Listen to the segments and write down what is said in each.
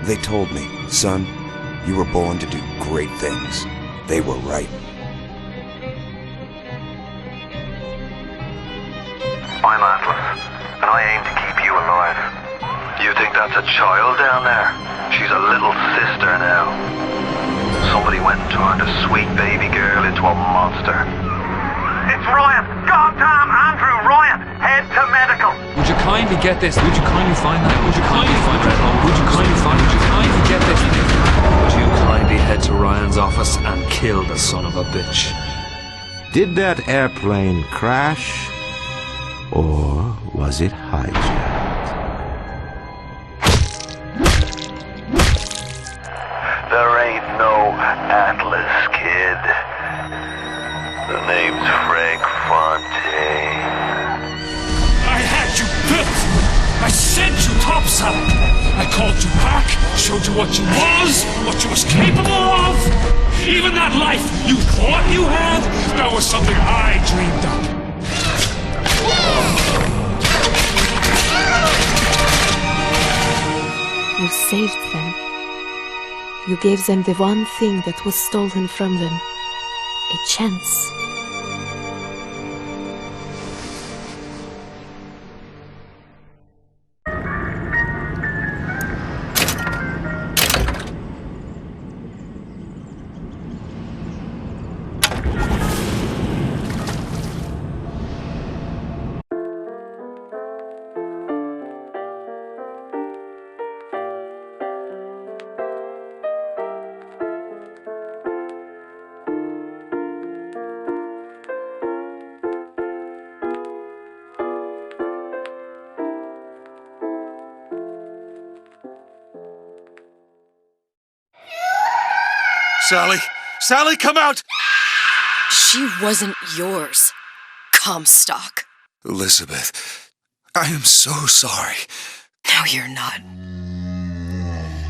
They told me, son, you were born to do great things. They were right. I'm Atlas, and I aim to keep you alive. You think that's a child down there? She's a little sister now. Somebody went and turned a sweet baby girl into a monster. It's Ryan! Goddamn Andrew Ryan! Head to medical! Would you kindly get this? Would you kindly find that? Would you kindly find that? Would you kindly find it? Would you kindly get this? Would you kindly head to Ryan's office and kill the son of a bitch? Did that airplane crash? Or was it hijacked? There ain't no Atlas, kid. The name's Frank Fontaine. I had you built! I sent you topside! I called you back, showed you what you was capable of! Even that life you thought you had, that was something I dreamed up. You saved them. You gave them the one thing that was stolen from them. A chance. Sally! Sally, come out! She wasn't yours, Comstock. Elizabeth, I am so sorry. No, you're not.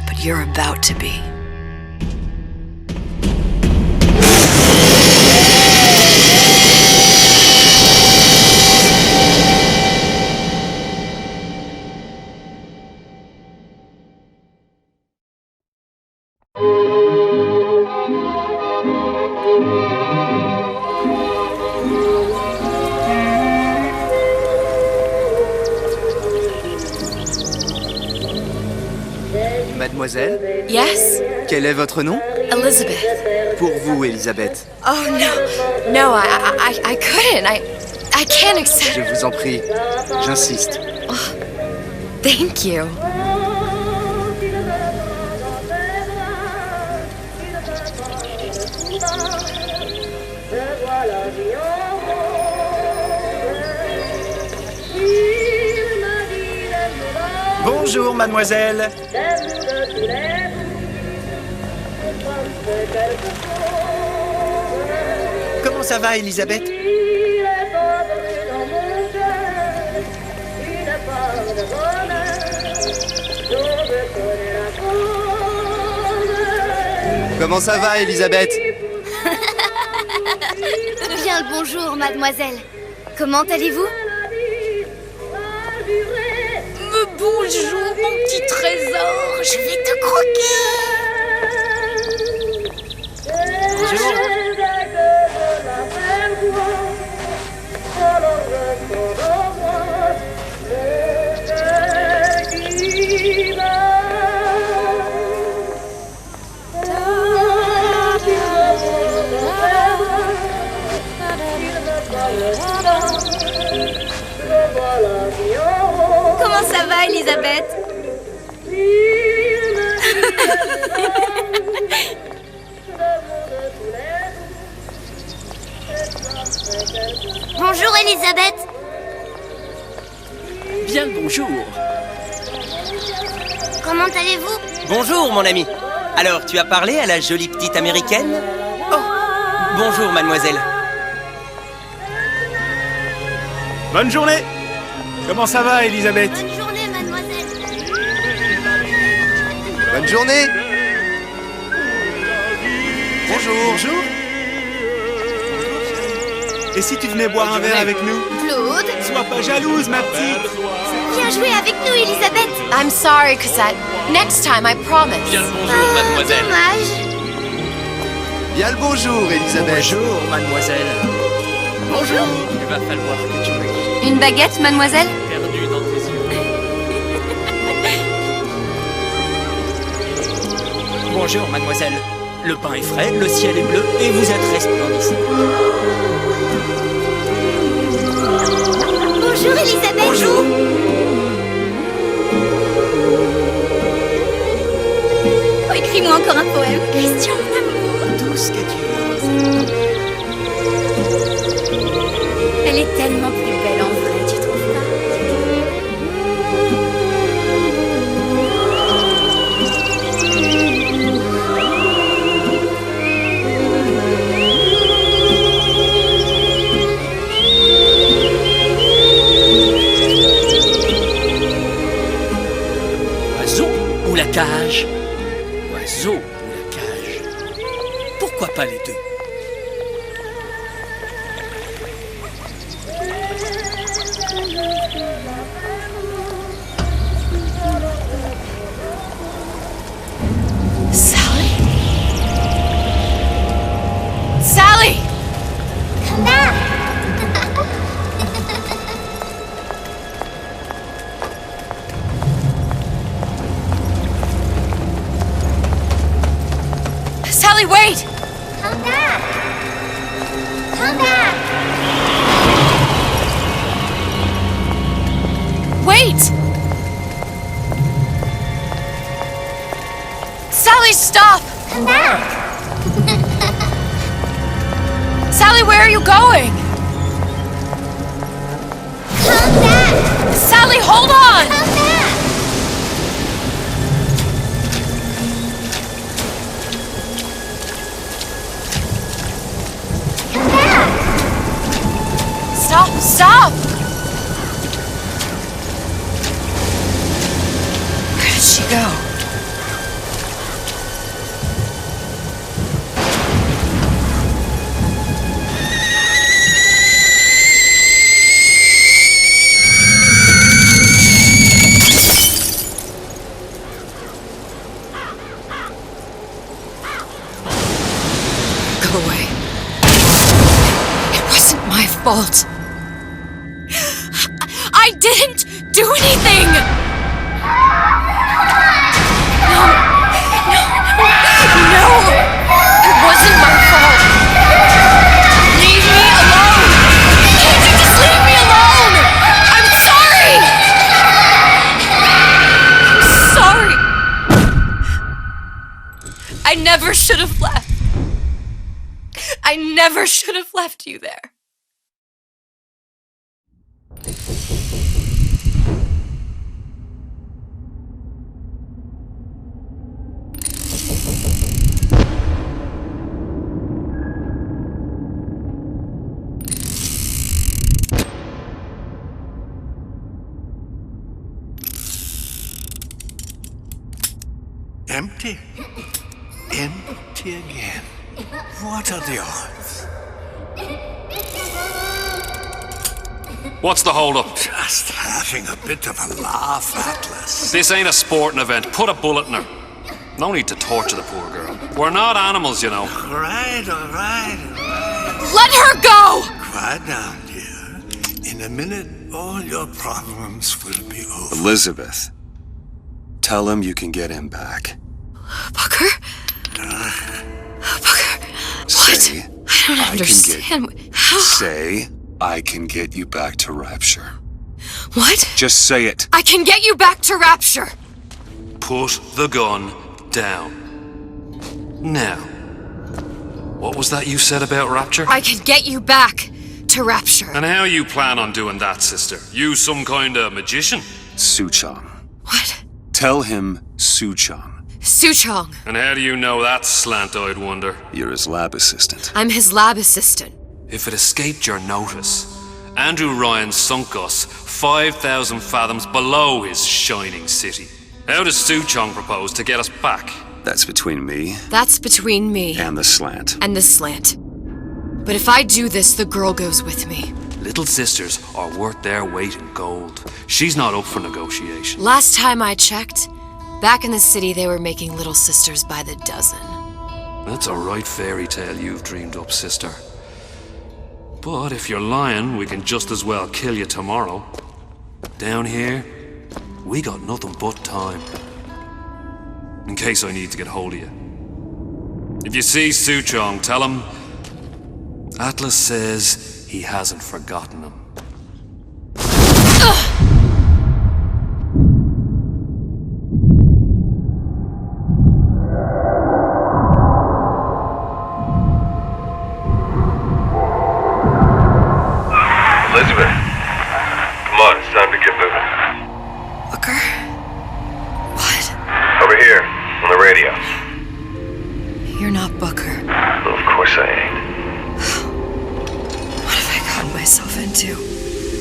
But you're about to be. Mademoiselle? Yes? Quel est votre nom? Elizabeth. Pour vous, Elisabeth. Oh, no. No, I couldn't. I can't accept... Je vous en prie. J'insiste. Oh, thank you. Bonjour, mademoiselle. Comment ça va, Elisabeth? Comment ça va, Elisabeth? Bien le bonjour, mademoiselle. Comment allez-vous? Bonjour, mon petit trésor. Je vais te croquer. Bonjour. Comment ça va, Elisabeth? Bonjour, Elisabeth. Bien le bonjour. Comment allez-vous? Bonjour, mon ami. Alors, tu as parlé à la jolie petite américaine? Oh, bonjour, mademoiselle. Bonne journée. Comment ça va, Elisabeth? Bonne journée, mademoiselle. Bonne journée. Bonjour. Bonjour. Et si tu venais boire un verre avec nous? Claude? Sois pas jalouse, ma petite. Viens jouer avec nous, Elisabeth. I'm sorry, Cosette. Next time, I promise. Bien le bonjour, mademoiselle. Dommage. Bien le bonjour, Elisabeth. Bonjour, mademoiselle. Bonjour. Il va falloir que tu me guides. Une baguette, mademoiselle? Perdu dans tes yeux. Bonjour, mademoiselle. Le pain est frais, le ciel est bleu et vous êtes resplendissante. Bonjour, Elisabeth. Bonjour. Oh, écris-moi encore un poème. Christian, mon amour. Tout ce que tu veux. Elle est tellement plus belle en vrai, tu trouves pas? Oiseau ou la cage? Oiseau ou la cage? Pourquoi pas les deux? Sally? Sally! Come back. Sally, wait! Come back. Come back. Wait! Sally, stop! Come back. Sally, where are you going? Come back. Sally, hold on! Come back. Come back. Stop, stop! Where did she go? Go away. It wasn't my fault. I didn't do anything! No! It wasn't my fault! Leave me alone! Can't you just leave me alone? I'm sorry! I'm sorry! I never should have left. I never should have left you there. Empty. Empty again. What are the odds? What's the hold-up? Just having a bit of a laugh, Atlas. This ain't a sporting event. Put a bullet in her. No need to torture the poor girl. We're not animals, you know. All right. Let her go! Quiet down, dear. In a minute, all your problems will be over. Elizabeth, tell him you can get him back. Booker? Booker? What? Say, I don't understand. How? Say, I can get you back to Rapture. What? Just say it. I can get you back to Rapture! Put the gun down. Now, what was that you said about Rapture? I can get you back to Rapture. And how you plan on doing that, sister? You some kind of magician? Suchong. What? Tell him Suchong. Suchong. And how do you know that, slant-eyed wonder? You're his lab assistant. I'm his lab assistant. If it escaped your notice, Andrew Ryan sunk us 5,000 fathoms below his shining city. How does Suchong propose to get us back? That's between me That's between me and the slant. and the slant. But if I do this, the girl goes with me. Little sisters are worth their weight in gold. She's not up for negotiation. Last time I checked, back in the city they were making little sisters by the dozen. That's a right fairy tale you've dreamed up, sister. But if you're lying, we can just as well kill you tomorrow. Down here, we got nothing but time. In case I need to get hold of you. If you see Suchong, tell him Atlas says he hasn't forgotten him. Elizabeth, come on, it's time to get moving. Booker? What? Over here, on the radio. You're not Booker. Well, of course I ain't. What have I gotten myself into?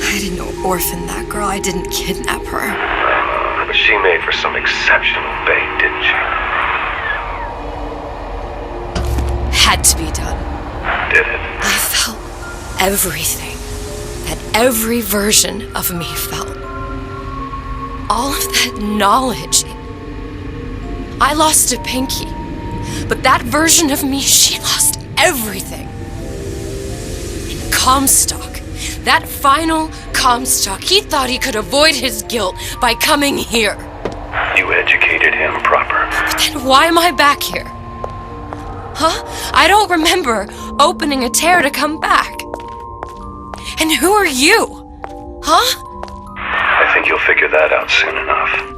I didn't orphan that girl. I didn't kidnap her. But she made for some exceptional bait, didn't she? Had to be done. Did it? I felt everything that every version of me felt. All of that knowledge. I lost a pinky. But that version of me, she lost everything. And Comstock, that final Comstock, he thought he could avoid his guilt by coming here. You educated him proper. But then why am I back here? Huh? I don't remember opening a tear to come back. And who are you? Huh? I think you'll figure that out soon enough.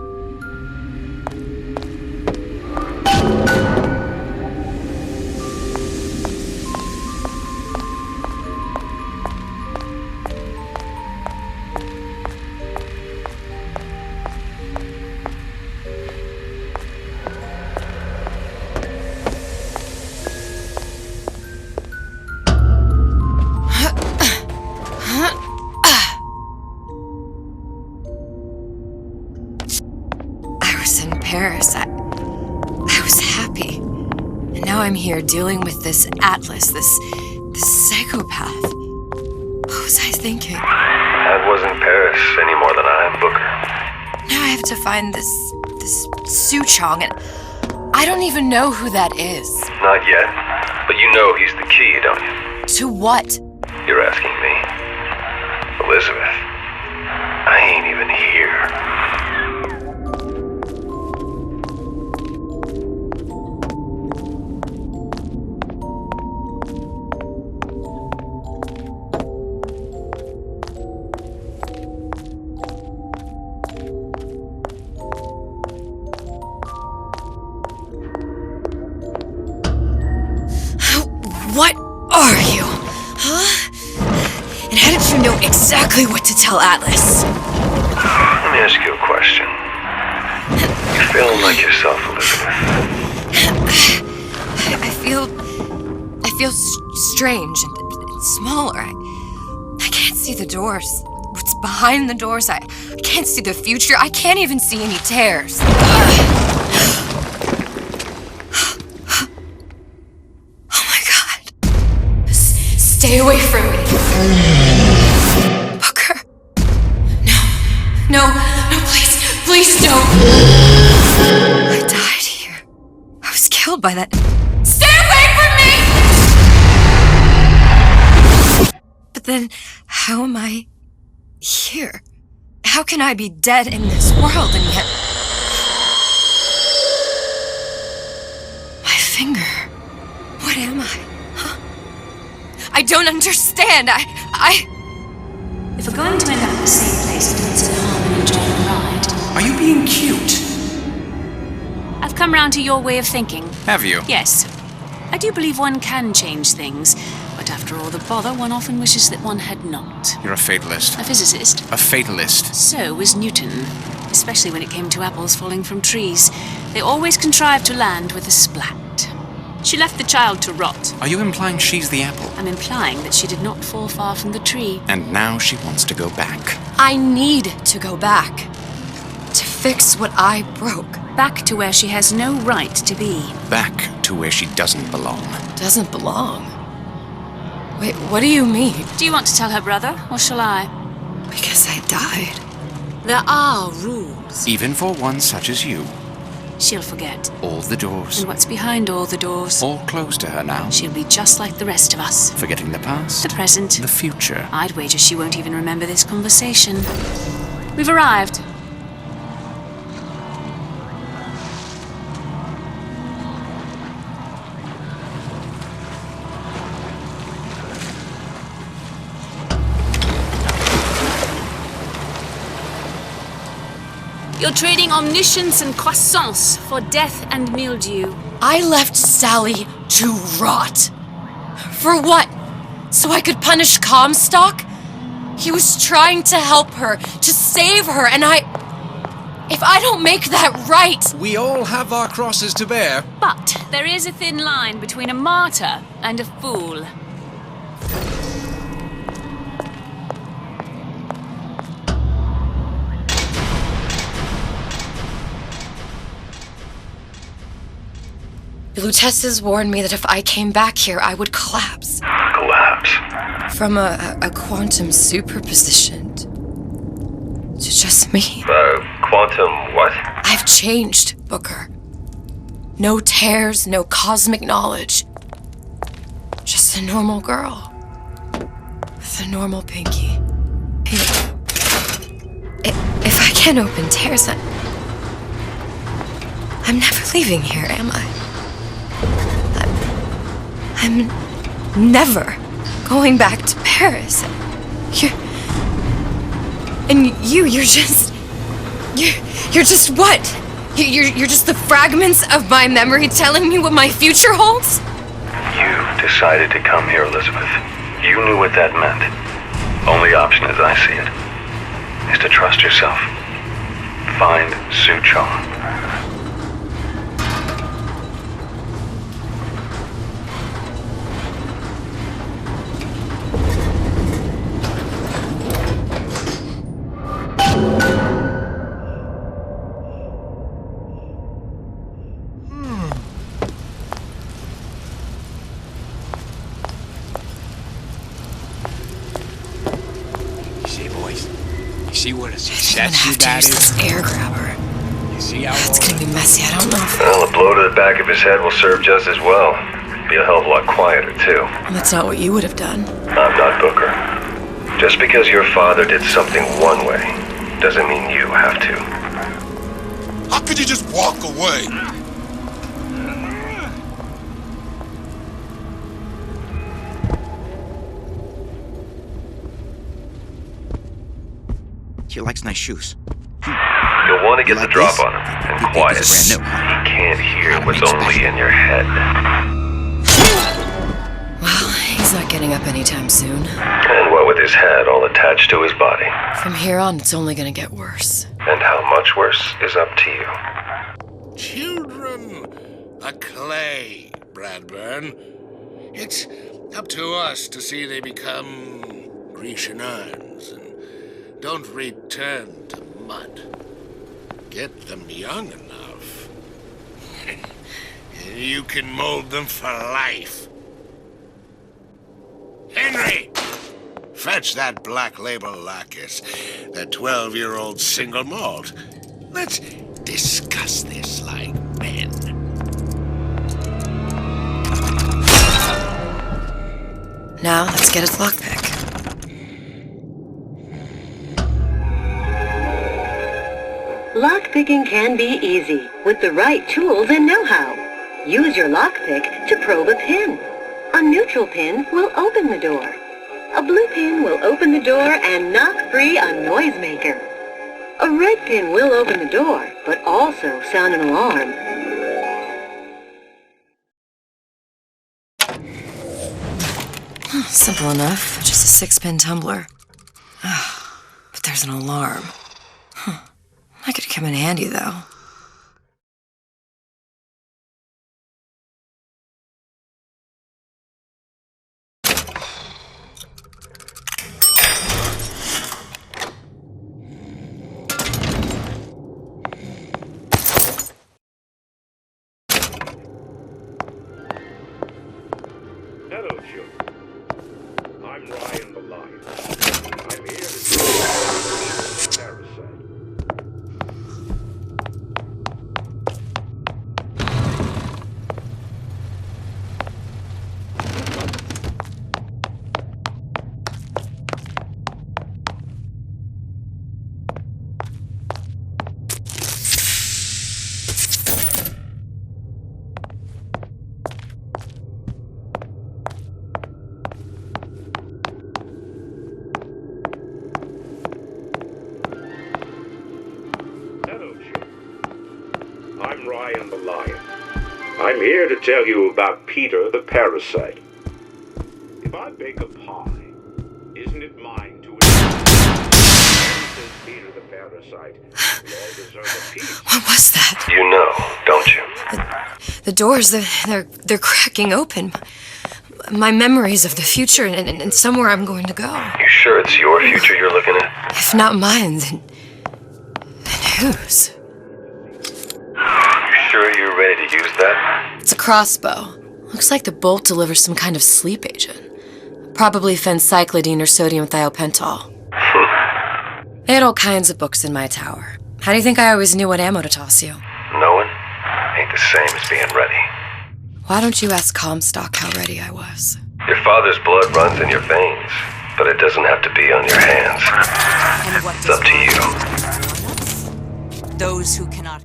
I was happy. And now I'm here dealing with this Atlas, this psychopath. What was I thinking? That wasn't Paris any more than I am Booker. Now I have to find this Suchong, and I don't even know who that is. Not yet, but you know he's the key, don't you? To what? You're asking me. Elizabeth, I ain't even here. What are you? Huh? And how did you know exactly what to tell Atlas? Let me ask you a question. You feeling like yourself, Elizabeth? I feel strange and smaller. I can't see the doors. What's behind the doors? I can't see the future. I can't even see any tears. Stay away from me. Booker. No, please don't. I died here. I was killed by that. Stay away from me! But then, how am I here? How can I be dead in this world and yet... My finger. What am I? I don't understand. If we're going to end up in the same place, then it's in harm and enjoying the ride. Are you being cute? I've come round to your way of thinking. Have you? Yes. I do believe one can change things, but after all the bother, one often wishes that one had not. You're a fatalist. A physicist. A fatalist. So was Newton, especially when it came to apples falling from trees. They always contrived to land with a splat. She left the child to rot. Are you implying she's the apple? I'm implying that she did not fall far from the tree. And now she wants to go back. I need to go back. To fix what I broke. Back to where she has no right to be. Back to where she doesn't belong. Doesn't belong? Wait, what do you mean? Do you want to tell her brother, or shall I? Because I died. There are rules. Even for one such as you. She'll forget. All the doors. And what's behind all the doors? All closed to her now. She'll be just like the rest of us. Forgetting the past. The present. The future. I'd wager she won't even remember this conversation. We've arrived. You're trading omniscience and croissance for death and mildew. I left Sally to rot. For what? So I could punish Comstock? He was trying to help her, to save her, and if I don't make that right... We all have our crosses to bear. But there is a thin line between a martyr and a fool. Lutesses warned me that if I came back here, I would collapse. Collapse? From a quantum superposition to just me. Quantum what? I've changed, Booker. No tears, no cosmic knowledge. Just a normal girl. With a normal pinky. If I can't open tears, I'm never leaving here, am I? I'm never going back to Paris. You're just what? You're just the fragments of my memory telling me what my future holds? You decided to come here, Elizabeth. You knew what that meant. Only option, as I see it, is to trust yourself. Find Suchong. See what a success you got this air grabber. You see how it's gonna be messy. I don't know if... Well, a blow to the back of his head will serve just as well. Be a hell of a lot quieter, too. That's not what you would have done. I'm not Booker. Just because your father did something one way, doesn't mean you have to. How could you just walk away? He likes nice shoes. You'll want to get the drop on him, and quiet. He can't hear what's only in your head. Well, he's not getting up anytime soon. And what with his head all attached to his body. From here on, it's only gonna get worse. And how much worse is up to you. Children are clay, Bradburn. It's up to us to see they become Grecian urns and don't return to mud. Get them young enough. You can mold them for life. Henry! Fetch that black label lacquers, that 12-year-old single malt. Let's discuss this like men. Now, let's get its lockpick. Lockpicking can be easy with the right tools and know-how. Use your lockpick to probe a pin. A neutral pin will open the door. A blue pin will open the door and knock free a noisemaker. A red pin will open the door, but also sound an alarm. Simple enough, just a 6-pin tumbler. But there's an alarm. That could come in handy, though. Hello, children. I'm Ryan the Lion. I'm here to tell you about Peter the Parasite. If I bake a pie, isn't it mine to eat? Says Peter the Parasite, we all deserve a piece. What was that? You know, don't you? The doors, they're cracking open. My memories of the future and somewhere I'm going to go. You sure it's your future you're looking at? If not mine, then whose? You sure you're ready to use that? It's a crossbow. Looks like the bolt delivers some kind of sleep agent. Probably phencyclidine or sodium thiopental. They had all kinds of books in my tower. How do you think I always knew what ammo to toss you? Knowing ain't the same as being ready. Why don't you ask Comstock how ready I was? Your father's blood runs in your veins, but it doesn't have to be on your hands. It's up to you. Those who cannot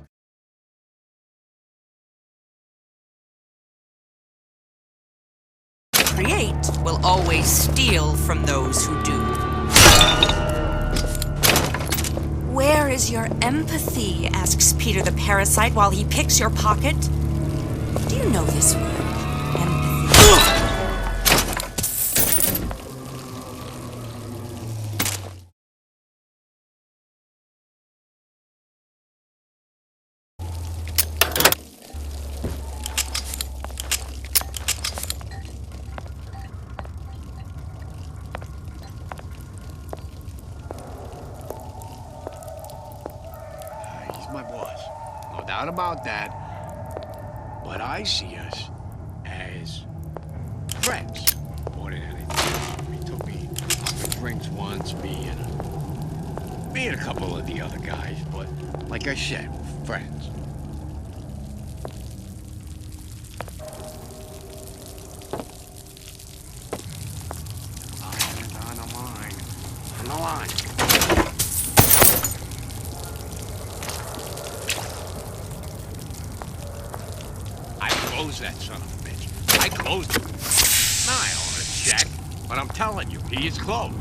create will always steal from those who do. Where is your empathy? Asks Peter the Parasite while he picks your pocket. Do you know this word? Empathy. My boss. No doubt about that. But I see us as friends more than anything. He took me out for drinks once, me and a couple of the other guys, but like I said, we're friends. On the line. Close that son of a bitch. I closed it. Now I own a check, but I'm telling you, he is closed.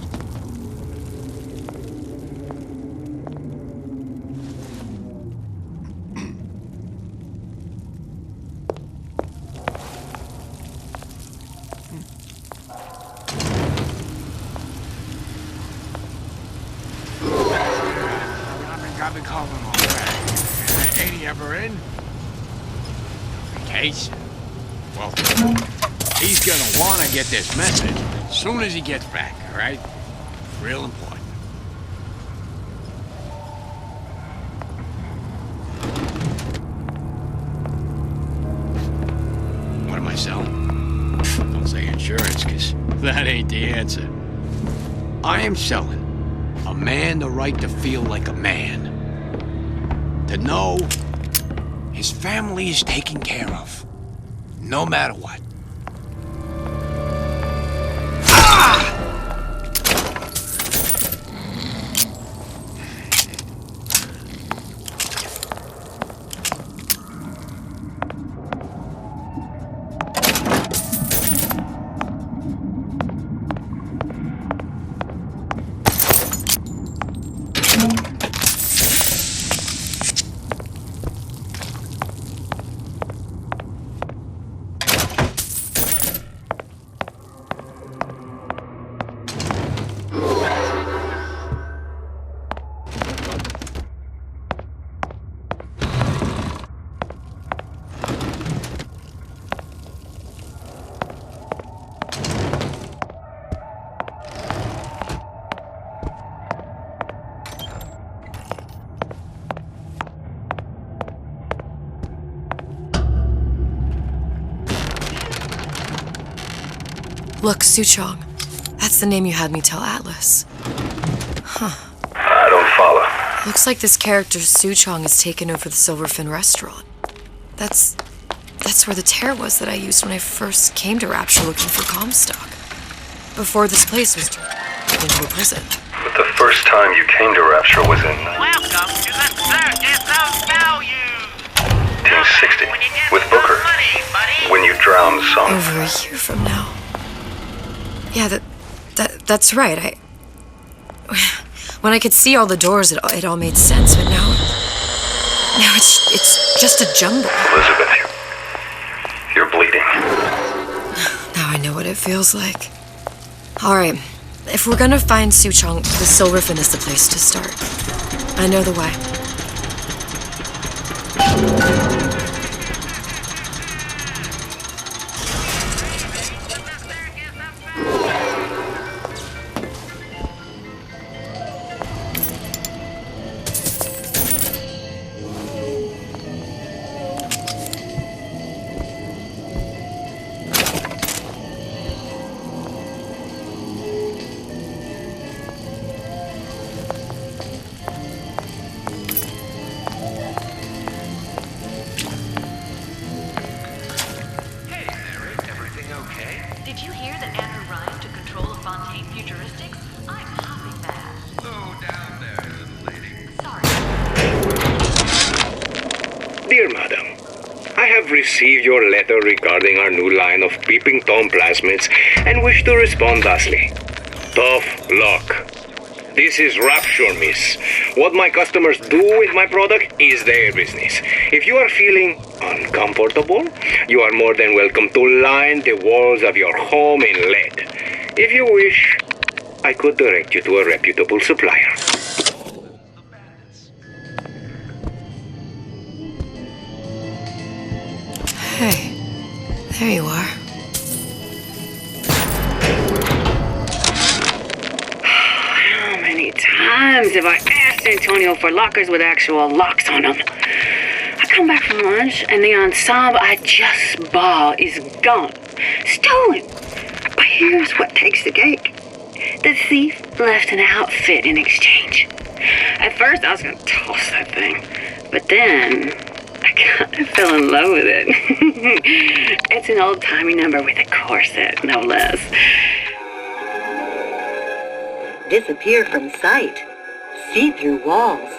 I've been calling all back. Ain't he ever in? Case? Well, he's gonna wanna get this message as soon as he gets back, all right? Real important. What am I selling? Don't say insurance, 'cause that ain't the answer. I am selling a man the right to feel like a man. To know his family is taken care of, no matter what. Look, Suchong. That's the name you had me tell Atlas. Huh. I don't follow. Looks like this character, Suchong, has taken over the Silverfin restaurant. That's where the tear was that I used when I first came to Rapture looking for Comstock. Before this place was turned into a prison. But the first time you came to Rapture was in... Welcome to the Circus of Value! 1960, with Booker. When you drowned some... Over a year from now. Yeah, that's right. When I could see all the doors, it all made sense, but now... Now it's just a jumble. Elizabeth, you're bleeding. Now I know what it feels like. Alright, if we're gonna find Suchong, the Silverfin is the place to start. I know the way. Dear Madam, I have received your letter regarding our new line of peeping Tom plasmids and wish to respond thusly. Tough luck. This is Rapture, miss. What my customers do with my product is their business. If you are feeling uncomfortable, you are more than welcome to line the walls of your home in lead. If you wish, I could direct you to a reputable supplier. Hey, there you are. How many times have I asked Antonio for lockers with actual locks on them? I come back from lunch and the ensemble I just bought is gone. Stolen. But here's what takes the cake. The thief left an outfit in exchange. At first I was gonna toss that thing, but then I kind of fell in love with it. It's an old-timey number with a corset, no less. Disappear from sight, see through walls,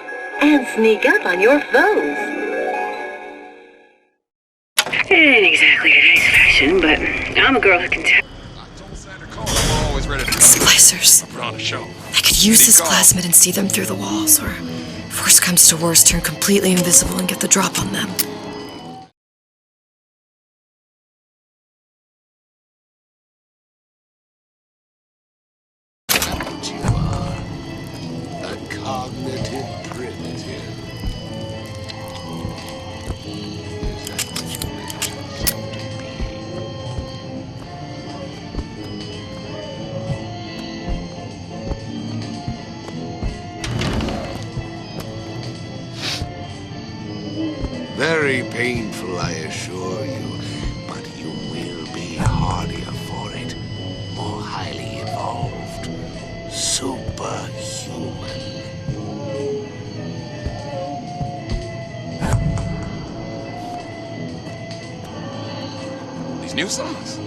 and sneak up on your foes. It ain't exactly today's fashion, but I'm a girl who can tell. Splicers. I could use this plasmid and see them through the walls, or if worst comes to worst, turn completely invisible and get the drop on them. Cognitive primitive. Very painful, I assure you, but you will be hardier for it. More highly evolved. Superhuman. These new songs,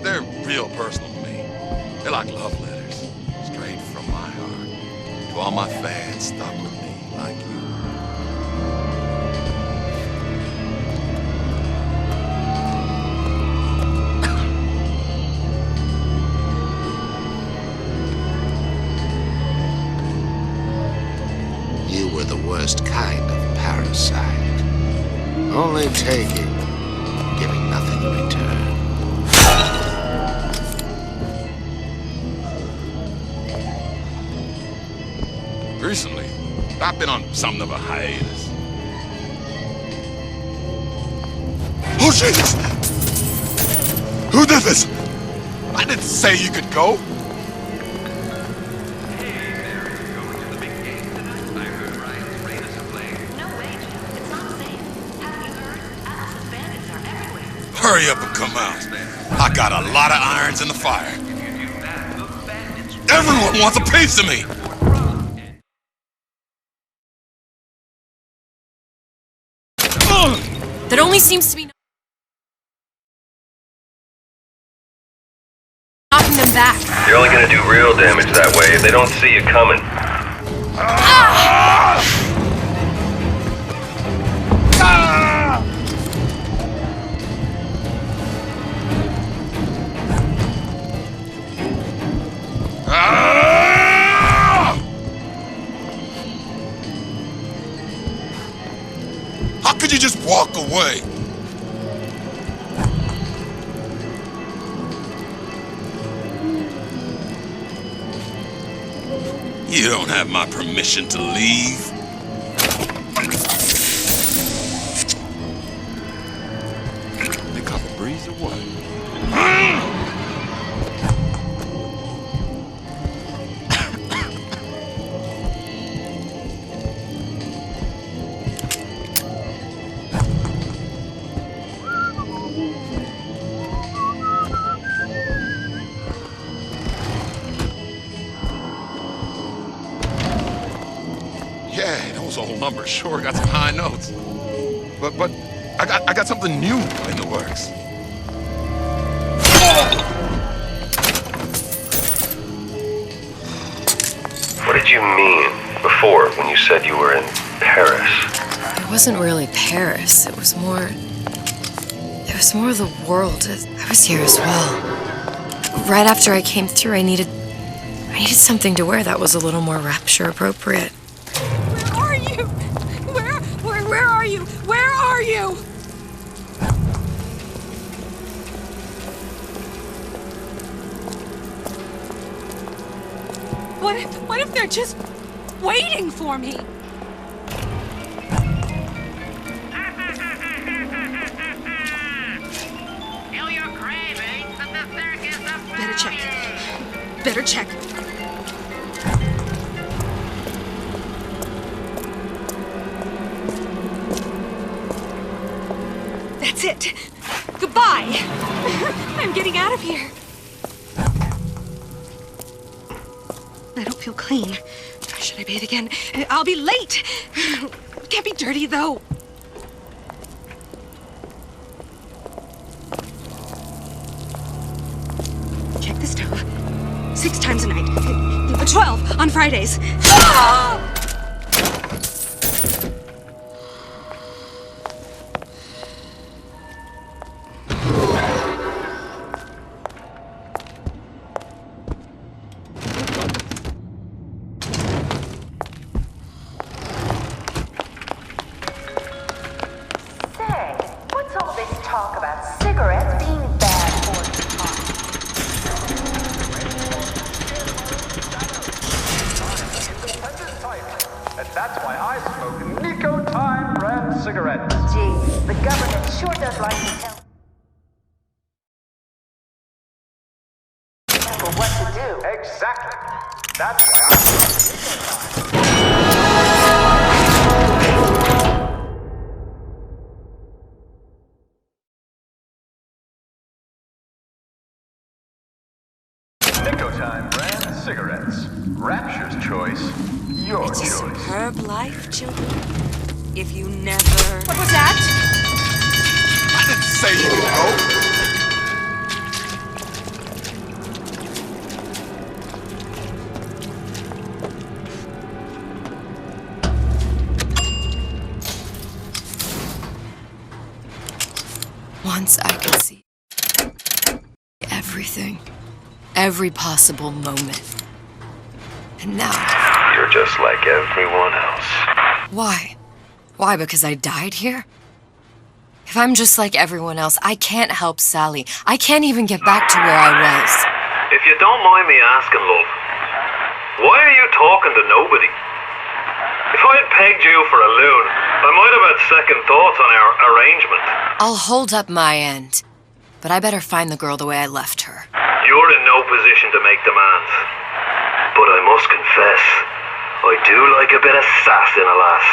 they're real personal to me. They're like love letters, straight from my heart. To all my fans stuck with me like you. You were the worst kind of parasite. Only taking, giving nothing in return. Recently, I've been on something of a hiatus. Oh, Jesus! Who did this? I didn't say you could go. Hurry up and come out. I got a lot of irons in the fire. Everyone wants a piece of me. That only seems to be knocking them back. You're only gonna do real damage that way if they don't see you coming. How could you just walk away? You don't have my permission to leave. They caught the breeze or what? Yeah, those old numbers sure got some high notes. But I got something new in the works. What did you mean before when you said you were in Paris? It wasn't really Paris. It was more of the world. I was here as well. Right after I came through, I needed something to wear that was a little more rapture appropriate. Where are you? Where are you? Where are you? What if they're just waiting for me? Better check. That's it. Goodbye. I'm getting out of here. I don't feel clean. Should I bathe again? I'll be late. Can't be dirty, though. Check the stove. 6 times a night. 12 on Fridays. Ah! What's all this talk about cigarettes being bad for And that's why I smoke Nicotine brand cigarettes. Gee, the government sure does like to tell people what to do. Exactly. That's why I smoke Nicotine. Nicotine brand cigarettes. Rapture's choice. Your It's a choice. superb life, children. If you never... What was that? I didn't say you know. Once I could see everything, every possible moment. And now... You're just like everyone else. Why? Why, because I died here? If I'm just like everyone else, I can't help Sally. I can't even get back to where I was. If you don't mind me asking, love, why are you talking to nobody? If I had pegged you for a loon, I might have had second thoughts on our arrangement. I'll hold up my end, but I better find the girl the way I left her. You're in no position to make demands. But I must confess, I do like a bit of sass in a lass.